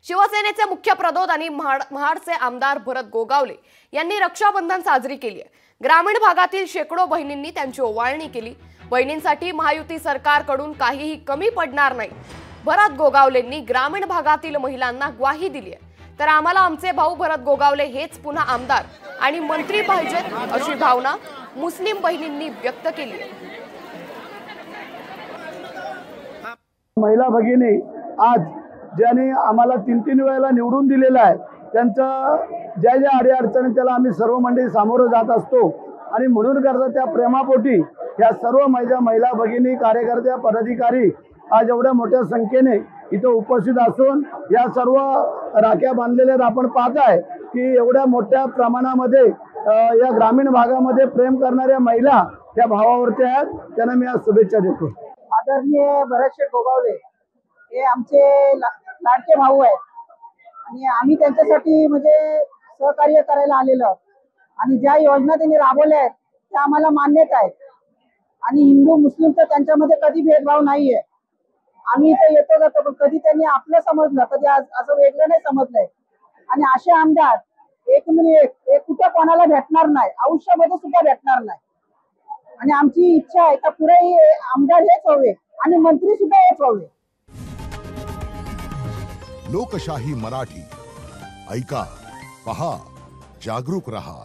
शिवसेनेचे मुख्य प्रदोद आणि महाडचे आमदार भरत गोगावले यांनी रक्षाबंधन साजरी केली आहे। ग्रामीण भागातील शेकडो बहिणींनी त्यांची ओवाळणी केली। बहिणींसाठी महायुती सरकारकडून काहीही कमी पडणार नाही। भरत गोगावलेंनी ग्रामीण भागातील महिलांना ग्वाही दिली आहे। तर आम्हाला आमचे भाऊ भरत गोगावले हेच पुन्हा आमदार आणि मंत्री पाहिजेत अशी भावना मुस्लिम बहिणींनी व्यक्त केली आहे। महिला भगिनी आज ज्यांनी आम्हाला तीन वेळेला निवडून दिलेला आहे त्यांचा ज्या ज्या अडीअडचणी त्याला आम्ही सर्व मंडळी सामोरं जात असतो आणि म्हणून करता त्या प्रेमापोटी या सर्व महिला भगिनी कार्यकर्त्या पदाधिकारी आज एवढ्या मोठ्या संख्येने इथं उपस्थित असून या सर्व राख्या बांधलेल्या आपण पाहताय की एवढ्या मोठ्या प्रमाणामध्ये या ग्रामीण भागामध्ये प्रेम करणाऱ्या महिला त्या भावावरती आहेत। त्यांना मी आज शुभेच्छा देतो। आदरणीय भरत गोगावले हे आमचे लाडके भाऊ आहेत आणि आम्ही त्यांच्यासाठी म्हणजे सहकार्य करायला आलेलो आणि ज्या योजना त्यांनी राबवल्या आहेत त्या आम्हाला मान्यता आहेत आणि हिंदू मुस्लिमचा त्यांच्यामध्ये कधी भेदभाव नाहीये। आम्ही इथे येतो जातो पण कधी त्यांनी आपलं समजलं, कधी असं वेगळं नाही समजलंय आणि असे आमदार एक कुठं कोणाला भेटणार नाही, आयुष्यामध्ये सुद्धा भेटणार नाही आणि आमची इच्छा आहे का पुढे आमदार हेच हवे आणि मंत्री सुद्धा हेच हवे। लोकशाही मराठी ऐका, पहा, जागरूक रहा।